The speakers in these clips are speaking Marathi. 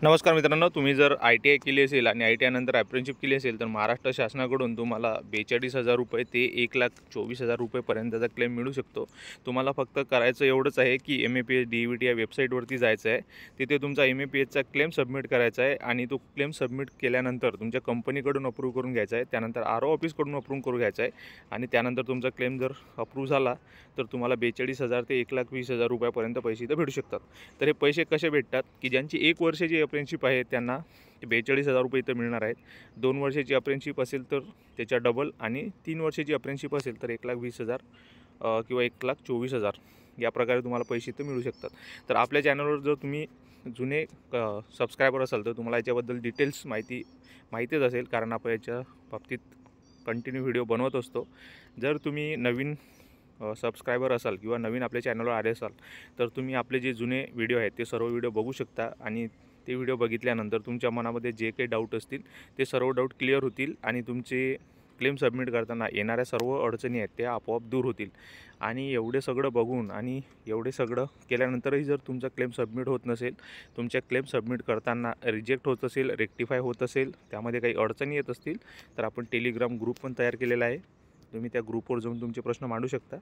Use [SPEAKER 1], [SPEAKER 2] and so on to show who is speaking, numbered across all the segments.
[SPEAKER 1] नमस्कार मित्रांनो, तुम्ही जर ITI केली असेल आणि ITI नंतर अप्रेंटिसशिप केली असेल तर महाराष्ट्र शासनाकडून तुम्हाला 42,000 रुपये ते 1,24,000 रुपयेपर्यंतचा क्लेम मिळू शकतो। तुम्हाला फक्त करायचं एवढंच आहे की MAPS DVT या वेबसाईटवरती जायचं आहे। तिथे तुमचा MAPSचा क्लेम सबमिट करायचा आहे आणि तो क्लेम सबमिट केल्यानंतर तुमच्या कंपनीकडून अप्रूव्ह करून घ्यायचा आहे। त्यानंतर RO ऑफिसकडून अप्रूव्ह करून घ्यायचा आहे आणि त्यानंतर तुमचा क्लेम जर अप्रूव्ह झाला तर तुम्हाला 42,000 ते 1,20,000 रुपयापर्यंत पैसे इथं भेटू शकतात। तर हे पैसे कसे भेटतात की ज्यांची 1 वर्षाची अप्रेंटिसशिप आहे त्यांना 42,000 रुपये इथं मिळणार आहेत। 2 वर्षाची अप्रेंटिसशिप असेल तर त्याच्या डबल आणि 3 वर्षाची अप्रेंटिसशिप असेल तर 1,20,000 किंवा 1,24,000 या प्रकारे तुम्हाला पैसे इथं मिळू शकतात। तर आपल्या चॅनलवर जर तुम्ही जुने सबस्क्रायबर असाल तर तुम्हाला याच्याबद्दल डिटेल्स माहितीच असेल, कारण आपण याच्या बाबतीत कंटिन्यू व्हिडिओ बनवत असतो। जर तुम्ही नवीन सबस्क्रायबर असाल किंवा नवीन आपल्या चॅनलवर आले असाल तर तुम्ही आपले जे जुने व्हिडिओ आहेत ते सर्व व्हिडिओ बघू शकता आणि ते व्हिडिओ बघितल्यानंतर तुमच्या मनामध्ये जे काही डाऊट असतील ते सर्व डाऊट क्लिअर होतील आणि तुमचे क्लेम सबमिट करताना येणाऱ्या सर्व अडचणी आहेत त्या आपोआप दूर होतील। आणि एवढे सगळं बघून आणि एवढे सगळं केल्यानंतरही जर तुमचा क्लेम सबमिट होत नसेल, तुमच्या क्लेम सबमिट करताना रिजेक्ट होत असेल, रेक्टिफाय होत असेल, त्यामध्ये काही अडचणी येत असतील तर आपण टेलिग्राम ग्रुप पण तयार केलेला आहे। तुम्ही त्या ग्रुपवर जाऊन तुमचे प्रश्न मांडू शकता।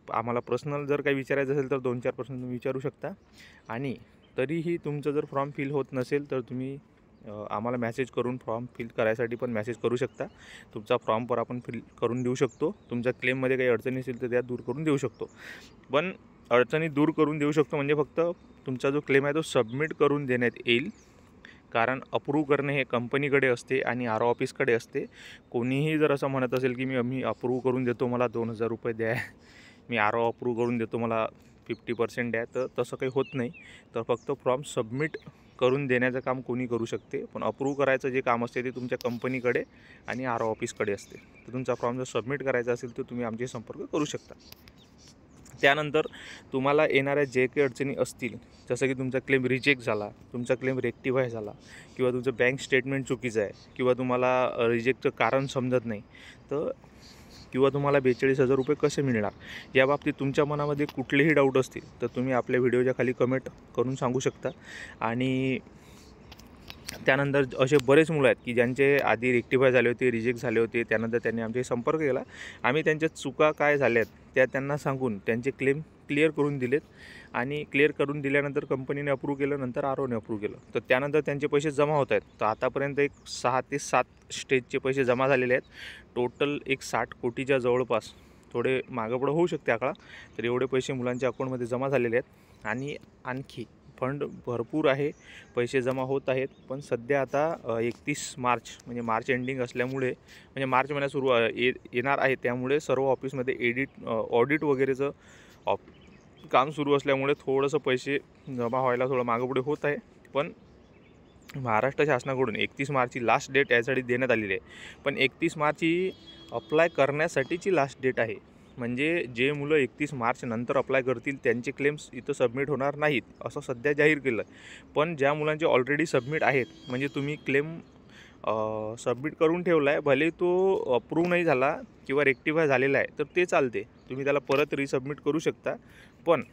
[SPEAKER 1] आम्हाला पर्सनल जर काही विचारायचं असेल तर 2-4 प्रश्न तुम्ही विचारू शकता। आणि तरीही तुमचं जर फॉर्म फिल होत नसेल तर तुम्ही आम्हाला मेसेज करून फॉर्म फिल करायसाठी पण मेसेज करू शकता। तुमचा फॉर्म पर आपण फिल करून देऊ शकतो। तुमच्या क्लेममध्ये काही अडचणी असेल तर त्या दूर करून देऊ शकतो। पण अडचणी दूर करून देऊ शकतो म्हणजे फक्त तुमचा जो क्लेम आहे तो सबमिट करून देण्यात येईल, कारण अप्रूव्ह करणे हे कंपनीकडे असते आणि RO ऑफिसकडे असते। कोणीही जर असं म्हणत असेल की मी अप्रूव्ह करून देतो, मला 2,000 रुपये द्या, मी RO अप्रूव्ह करून देतो, मला 50% द्या, तर तसं काही होत नाही। तर फक्त फॉर्म सबमिट करून देण्याचं काम कोणी करू शकते, पण अप्रूव्ह करायचं जे काम असते ते तुमच्या कंपनीकडे आणि RO ऑफिसकडे असते। तर तुमचा फॉर्म जर सबमिट करायचा असेल तर तुम्ही आमचे संपर्क करू शकता। त्यानंतर तुम्हाला येणाऱ्या जे काही अडचणी असतील, जसं की तुमचा क्लेम रिजेक्ट झाला, तुमचा क्लेम रेक्टिफाय झाला किंवा तुमचं बँक स्टेटमेंट चुकीचं आहे किंवा तुम्हाला रिजेक्टचं कारण समजत नाही, तर किंवा तुम्हाला 42,000 रुपये कसे मिळणार, या बाबतीत तुमच्या मनामध्ये कुठलेही डाऊट असतील तर तुम्ही आपल्या व्हिडिओच्या खाली कमेंट करून सांगू शकता। आणि त्यानंतर असे बरेच मुलं आहेत की ज्यांचे आधी रेक्टिफाय झाले होते, रिजेक्ट झाले होते, त्यानंतर त्यांनी आमच्याशी संपर्क केला, आम्ही त्यांच्या चुका काय झाल्यात त्या त्यांना सांगून त्यांचे क्लेम क्लिअर करून दिलेत। आणि क्लिअर करून दिल्यानंतर कंपनीने अप्रूव्ह केलं, नंतर ROने अप्रूव्ह केलं, तर त्यानंतर त्यांचे पैसे जमा होत आहेत। तर आतापर्यंत एक 6 ते 7 स्टेजचे पैसे जमा झालेले आहेत। टोटल एक 60 कोटीच्या जवळपास, थोडे मागंपुढं होऊ शकते आकडा, तर एवढे पैसे मुलांच्या अकाउंटमध्ये जमा झालेले आहेत। आणि आणखी फंड भरपूर आहे, पैसे जमा होत आहेत। पण सध्या आता 31 मार्च म्हणजे मार्च एंडिंग असल्यामुळे, म्हणजे मार्च महिन्यात येणार आहे, त्यामुळे सर्व ऑफिसमध्ये ऑडिट वगैरेचं काम सुरू असल्यामुळे थोडंसं पैसे जमा व्हायला थोडं मागंपुढे होत आहे। पण महाराष्ट्र शासनाकडून 31 मार्चची लास्ट डेट यासाठी देण्यात आलेली आहे, पण 31 मार्च ही अप्लाय करण्यासाठीची लास्ट डेट आहे। म्हणजे जे मुलं 31 मार्च नंतर अप्लाय करतील त्यांचे क्लेम्स इथं सबमिट होणार नाहीत असं सध्या जाहीर केलं आहे। पण ज्या मुलांचे ऑलरेडी सबमिट आहेत, म्हणजे तुम्ही क्लेम सबमिट करून ठेवला आहे, भले तो अप्रूव्ह नाही झाला किंवा रेक्टिफाय झालेला आहे तर ते चालते, तुम्ही त्याला परत रिसबमिट करू शकता। पण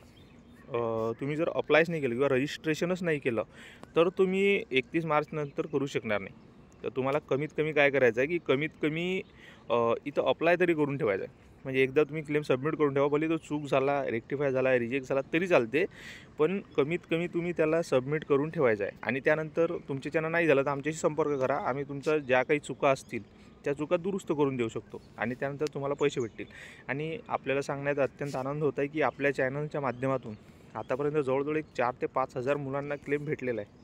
[SPEAKER 1] तुम्ही जर अप्लायच नाही केलं किंवा रजिस्ट्रेशनच नाही केलं तर तुम्ही 31 मार्च नंतर करू शकणार नाही। तर तुम्हाला कमीत कमी काय करायचं आहे की कमीत कमी इथं अप्लाय तरी करून ठेवायचं आहे। म्हणजे एकदा तुम्ही क्लेम सबमिट करून ठेवा, भले तो चूक झाला, रेक्टिफाय झाला, रिजेक्ट झाला तरी चालते, पण कमीत कमी तुम्ही त्याला सबमिट करून ठेवायचं आहे। आणि त्यानंतर तुमच्याच्यानं नाही झालं तर आमच्याशी संपर्क करा, आम्ही तुमच्या ज्या काही चुका असतील त्या चुका दुरुस्त करून देऊ शकतो आणि त्यानंतर तुम्हाला पैसे भेटतील। आणि आपल्याला सांगण्यात अत्यंत आनंद होत आहे की आपल्या चॅनलच्या माध्यमातून आतापर्यंत जवळजवळ एक 4 ते 5,000 मुलांना क्लेम भेटलेला आहे।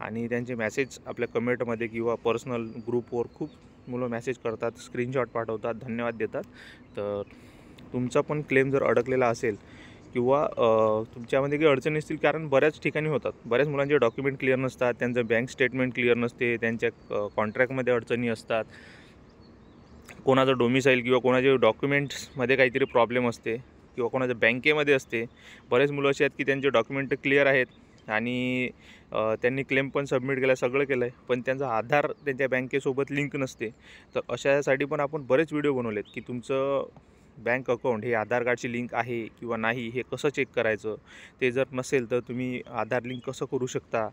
[SPEAKER 1] आणि त्यांचे मेसेज आपल्या कमेंटमध्ये किंवा पर्सनल ग्रुपवर खूप मुलं मेसेज करतात, स्क्रीनशॉट पाठवतात, धन्यवाद देतात। तर तुमचा पण क्लेम जर अडकलेला असेल किंवा तुमच्यामध्ये काही अडचणी असतील, कारण बऱ्याच ठिकाणी होतात, बऱ्याच मुलांचे डॉक्युमेंट क्लिअर नसतात, त्यांचं बँक स्टेटमेंट क्लिअर नसते, त्यांच्या कॉन्ट्रॅक्टमध्ये अडचणी असतात, कोणाचं डोमिसाईल किंवा कोणाचे डॉक्युमेंट्समध्ये काहीतरी प्रॉब्लेम असते किंवा कोणाच्या बँकेमध्ये असते। बरेच मुलं असे आहेत की त्यांचे डॉक्युमेंट क्लिअर आहेत आणि त्यांनी क्लेम पण सबमिट केला, सगळं केलं आहे, पण त्यांचा आधार त्यांच्या बँकेसोबत लिंक नसते। तर अशासाठी पण आपण बरेच व्हिडिओ बनवलेत की तुमचं बँक अकाउंट हे आधार कार्डची लिंक आहे किंवा नाही हे कसं चेक करायचं, ते जर नसेल तर तुम्ही आधार लिंक कसं करू शकता,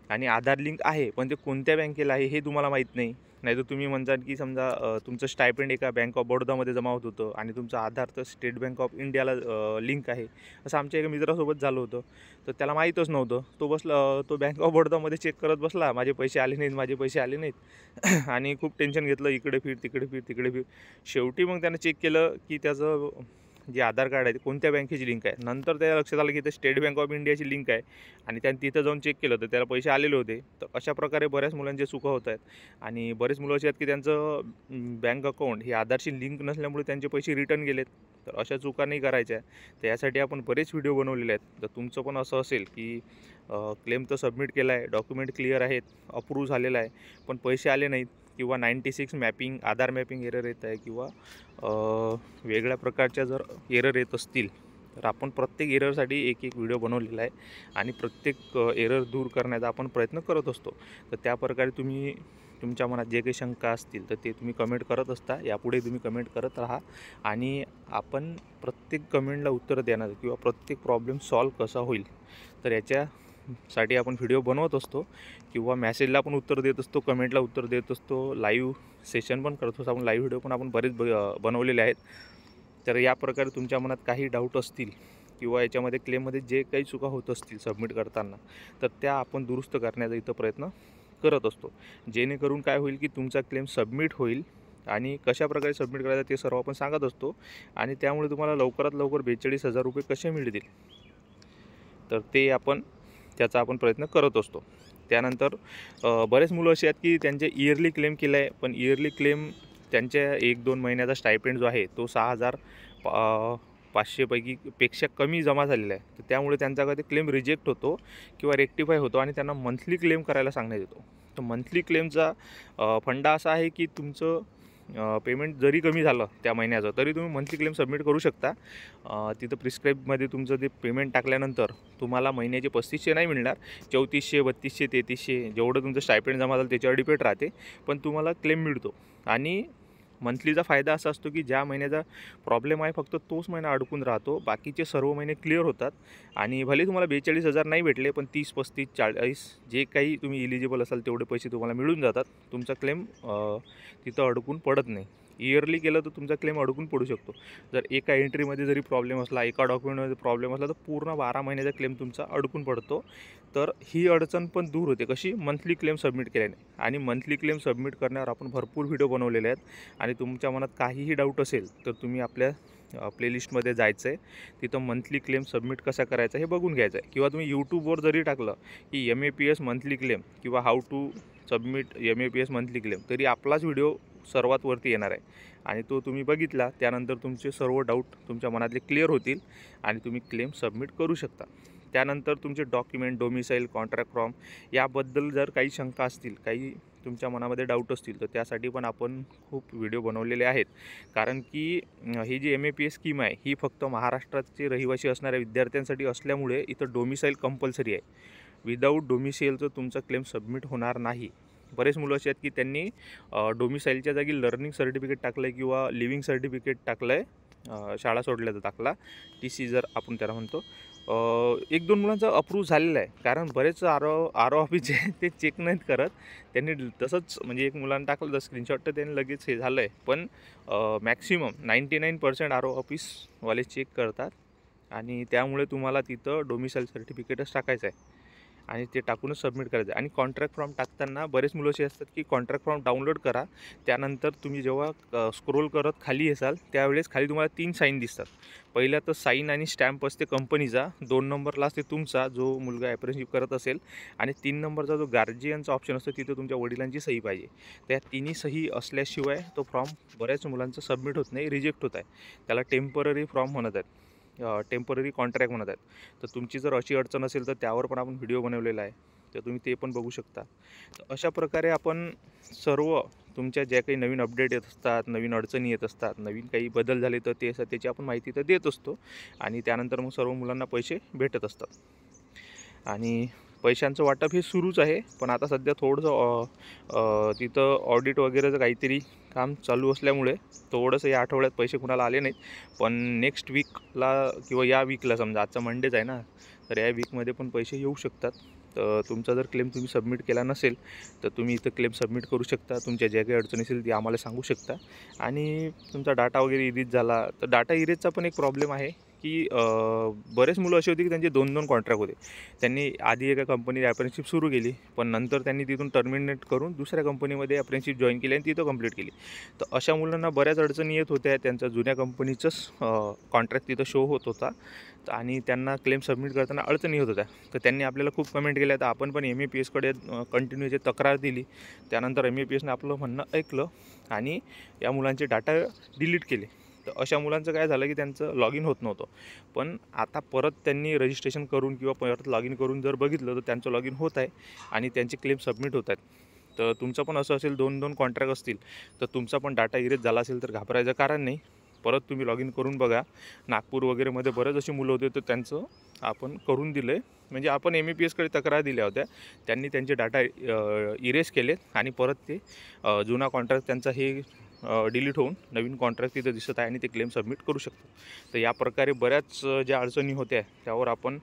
[SPEAKER 1] आणि आधार लिंक आहे, पण ते कोणत्या बँकेला आहे हे तुम्हाला माहीत नाही. नाहीतर तुम्ही म्हणताल की समजा तुमचं स्टायपेंड एका बँक ऑफ बडोदामध्ये जमा होत होतं आणि तुमचं आधार तर स्टेट बँक ऑफ इंडियाला लिंक आहे. असं आमच्या एका मित्रासोबत झालं होतं. तर त्याला माहीतच नव्हतं. तो बँक ऑफ बडोदामध्ये चेक करत बसला, माझे पैसे आले नाहीत, माझे पैसे आले नाहीत आणि खूप टेन्शन घेतलं, इकडे फिर तिकडे फिर तिकडे फिर. शेवटी मग त्यानं चेक केलं की त्याचं जे आधार कार्ड आहे ते कोणत्या बँकेची लिंक आहे. नंतर त्याला लक्षात आलं की ते स्टेट बँक ऑफ इंडियाची लिंक आहे आणि त्याने तिथं जाऊन चेक केलं तर त्याला पैसे आलेले होते. तर अशा प्रकारे बऱ्याच मुलांचे चुका होत आहेत आणि बरेच मुलं अशी आहेत की त्यांचं बँक अकाउंट हे आधारशी लिंक नसल्यामुळे त्यांचे पैसे रिटर्न गेलेत. तर अशा चुका नाही करायच्या. तर यासाठी आपण बरेच व्हिडिओ बनवलेले आहेत. तर तुमचं पण असं असेल की क्लेम तर सबमिट केला आहे, डॉक्युमेंट क्लिअर आहेत, अप्रूव्ह झालेला आहे, पण पैसे आले नाहीत किंवा 96 मॅपिंग आधार मॅपिंग एरर येत आहे किंवा वेगळ्या प्रकारच्या जर एरर येत असतील तर आपण प्रत्येक एररसाठी एक व्हिडिओ बनवलेला आहे आणि प्रत्येक एरर दूर करण्याचा आपण प्रयत्न करत असतो. तर त्या प्रकारे तुम्ही तुमच्या मनात जे काही शंका असतील तर ते तुम्ही कमेंट करत असता. यापुढे तुम्ही कमेंट करत राहा आणि आपण प्रत्येक कमेंटला उत्तर देणार किंवा प्रत्येक प्रॉब्लेम सॉल्व कसा होईल तर याच्यासाठी आपण व्हिडिओ बनवत असतो किंवा मॅसेजला पण उत्तर देत असतो, कमेंटला उत्तर देत असतो, लाईव्ह सेशन पण करत असतो. आपण लाईव्ह व्हिडिओ पण आपण बरेच बनवलेले आहेत. तर या प्रकारे तुमच्या मनात काही डाऊट असतील किंवा याच्यामध्ये क्लेममध्ये जे काही चुका होत असतील सबमिट करताना तर त्या आपण दुरुस्त करण्याचा इथं प्रयत्न करत असतो. जेणेकरून काय होईल की तुमचा क्लेम सबमिट होईल आणि कशा प्रकारे सबमिट करायचं ते सर्व आपण सांगत असतो आणि त्यामुळे तुम्हाला लवकरात लवकर 42,000 रुपये कसे मिळतील तर त्याचा आपण प्रयत्न करत असतो. त्यानंतर बरेच मुलं असे आहेत की त्यांचे इयरली क्लेम केलं आहे, पण इयरली क्लेम त्यांच्या 1-2 महिन्याचा स्टायपेंड जो आहे तो 6,500 पेक्षा कमी जमा झालेला आहे. तर त्यामुळे त्यांचा कधी क्लेम रिजेक्ट होतो किंवा रेक्टिफाय होतो आणि त्यांना मंथली क्लेम करायला सांगण्यात येतो. तर मंथली क्लेमचा फंडा असा आहे की तुमचं पेमेंट जरी कमी झालं त्या महिन्याचं तरी तुम्ही मंथली क्लेम सबमिट करू शकता. तिथं प्रिस्क्राईबमध्ये तुमचं ते पेमेंट टाकल्यानंतर तुम्हाला महिन्याचे 3500 नाही मिळणार, 3400, 3200, 3300 जेवढं तुमचं स्टायपेंड जमा झालं त्याच्यावर डिपेंड राहते, पण तुम्हाला क्लेम मिळतो. आणि मंथलीचा फायदा असा असतो की ज्या महिन्याचा प्रॉब्लेम आहे फक्त तोच महिना अडकून राहतो, बाकीचे सर्व महिने क्लिअर होतात आणि भले तुम्हाला 42,000 नाही भेटले पण 30, 35, 40 जे काही तुम्ही इलिजिबल असाल तेवढे पैसे तुम्हाला मिळून जातात. तुमचा क्लेम तिथं अडकून पडत नाही. इयरली केलं तर तुमचा क्लेम अडकून पडू शकतो. जर एका एंट्रीमध्ये जरी प्रॉब्लेम असला, एका डॉक्युमेंटमध्ये प्रॉब्लेम असला तर पूर्ण 12 महिन्याचा क्लेम तुमचा अडकून पडतो. तर ही अडचण पण दूर होते कशी, मंथली क्लेम सबमिट केल्याने. आणि मंथली क्लेम सबमिट करण्यावर आपण भरपूर व्हिडिओ बनवलेले आहेत आणि तुमच्या मनात काहीही डाऊट असेल तर तुम्ही आपल्या प्लेलिस्टमध्ये जायचं आहे, तिथं मंथली क्लेम सबमिट कसा करायचा हे बघून घ्यायचं आहे. किंवा तुम्ही यूट्यूबवर जरी टाकलं की MAPS मंथली क्लेम किंवा how to submit MAPS monthly claim तरी आपलाच व्हिडिओ सर्वात वरती येणार आहे आणि तो तुम्ही बघितला त्यानंतर तुमचे सर्व डाऊट तुमच्या मनातले क्लिअर होतील आणि तुम्ही क्लेम सबमिट करू शकता. त्यानंतर तुमचे डॉक्युमेंट, डोमिसाईल, कॉन्ट्रॅक्ट फॉर्म याबद्दल जर काही शंका असतील, काही तुमच्या मनामध्ये डाऊट असतील तर त्यासाठी पण आपण खूप व्हिडिओ बनवलेले आहेत. कारण की ही जी MAPS स्कीम आहे ही फक्त महाराष्ट्राचे रहिवासी असणाऱ्या विद्यार्थ्यांसाठी असल्यामुळे इथं डोमिसाईल कंपल्सरी आहे. विदाऊट डोमिसाईलचं तुमचा क्लेम सबमिट होणार नाही. बरेच मुलं असे आहेत की त्यांनी डोमिसाईलच्या जागी लर्निंग सर्टिफिकेट टाकलं आहे किंवा लिव्हिंग सर्टिफिकेट टाकलं आहे, शाळा सोडल्याचा दाखला, TC जर आपण त्याला म्हणतो. 1-2 मुलांचा अप्रूव्ह झालेला आहे. कारण बरेच RO ऑफिस जे आहे ते चेक नाहीत करत. त्यांनी तसंच म्हणजे एक मुलांना टाकलं तर स्क्रीनशॉट तर त्यांनी लगेच हे झालं आहे. पण मॅक्सिमम 99% RO ऑफिसवाले चेक करतात आणि त्यामुळे तुम्हाला तिथं डोमिसाईल सर्टिफिकेटच टाकायचं आहे आणि ते टाकूनच सबमिट करायचं आहे. आणि कॉन्ट्रॅक्ट फॉर्म टाकताना बरेच मुलं असे असतात की कॉन्ट्रॅक्ट फॉर्म डाउनलोड करा, त्यानंतर तुम्ही जेव्हा स्क्रोल करत खाली असाल त्यावेळेस खाली तुम्हाला 3 साईन दिसतात. पहिला तर साईन आणि स्टॅम्प असते कंपनीचा, 2 नंबरला असते तुमचा जो मुलगा ॲप्रेंटिसशिप करत असेल आणि 3 नंबरचा जो गार्जियनचा ऑप्शन असतो तिथं तुमच्या वडिलांची सही पाहिजे. त्या तिन्ही सही असल्याशिवाय तो फॉर्म बऱ्याच मुलांचा सबमिट होत नाही, रिजेक्ट होत आहे. त्याला टेम्पररी फॉर्म म्हणत आहेत, टेम्पररी कॉन्ट्रॅक्ट म्हणत आहेत. तर तुमची जर अशी अडचण असेल तर त्यावर पण आपण व्हिडिओ बनवलेला आहे, तर तुम्ही ते पण बघू शकता. तर अशा प्रकारे आपण सर्व तुमच्या ज्या काही नवीन अपडेट येत असतात, नवीन अडचणी येत असतात, नवीन काही बदल झाले तर त्याची आपण माहिती तर देत असतो आणि त्यानंतर मग सर्व मुलांना पैसे भेटत असतात. आणि पैशांचं वाटप हे सुरूच आहे, पण आता सध्या थोडंसं तिथं ऑडिट वगैरेचं काहीतरी काम चालू असल्यामुळे थोडंसं या आठवड्यात पैसे कुणाला आले नाहीत. पण नेक्स्ट वीकला किंवा या वीकला, समजा आजचा मंडेच आहे ना, तर या वीकमध्ये पण पैसे येऊ शकतात. तर तुमचा जर क्लेम तुम्ही सबमिट केला नसेल तर तुम्ही इथं क्लेम सबमिट करू शकता. तुमच्या ज्या काही अडचणी असेल ती आम्हाला सांगू शकता. आणि तुमचा डाटा वगैरे इरेज झाला तर डाटा इरेजचा पण एक प्रॉब्लेम आहे की बरेच मुलं अशी होती की त्यांचे 2-2 कॉन्ट्रॅक्ट होते. त्यांनी आधी एका कंपनीत अप्रेंटिसशिप सुरू केली, पण नंतर त्यांनी तिथून टर्मिनेट करून दुसऱ्या कंपनीमध्ये अप्रेंटिसशिप जॉईन केली आणि तिथं कंप्लीट केली. तर अशा मुलांना बऱ्याच अडचणी येत होत्या. त्यांचा जुन्या कंपनीचंच कॉन्ट्रॅक्ट तिथं शो होत होता आणि त्यांना क्लेम सबमिट करताना अडचणी होत होत्या. तर त्यांनी आपल्याला खूप कमेंट केल्या. तर आपण पण MEPSकडे कंटिन्यू याची तक्रार दिली. त्यानंतर MEPSने आपलं म्हणणं ऐकलं आणि या मुलांचे डाटा डिलीट केले. तर अशा मुलांचं काय झालं की त्यांचं लॉग इन होत नव्हतं. पण आता परत त्यांनी रजिस्ट्रेशन करून किंवा परत लॉग इन करून जर बघितलं तर त्यांचं लॉग इन होत आहे आणि त्यांचे क्लेम सबमिट होत आहेत. तर तुमचं पण असं असेल 2-2 कॉन्ट्रॅक्ट असतील तर तुमचा पण डाटा इरेज झाला असेल तर घाबरायचं कारण नाही. परत तुम्ही लॉग इन करून बघा. नागपूर वगैरेमध्ये बरेच अशी मुलं होते तर त्यांचं आपण करून दिलं आहे. म्हणजे आपण MEPSकडे तक्रार दिल्या होत्या. त्यांनी त्यांचे डाटा इरेज केलेत आणि परत ते जुना कॉन्ट्रॅक्ट त्यांचा हे डिलीट होऊन नवीन कॉन्ट्रॅक्ट तिथं दिसत आहे आणि ते क्लेम सबमिट करू शकतो. तर या प्रकारे बऱ्याच ज्या अडचणी होत्या त्यावर आपण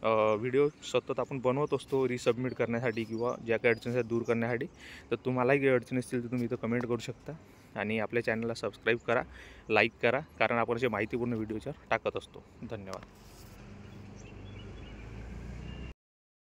[SPEAKER 1] व्हिडिओ सतत आपण बनवत असतो रिसबमिट करण्यासाठी किंवा ज्या काही अडचणी दूर करण्यासाठी. तर तुम्हालाही काही अडचणी असतील तर तुम्ही इथं कमेंट करू शकता आणि आपल्या चॅनलला सबस्क्राईब करा, लाईक करा, कारण आपण असे माहितीपूर्ण व्हिडिओच्या टाकत असतो. धन्यवाद.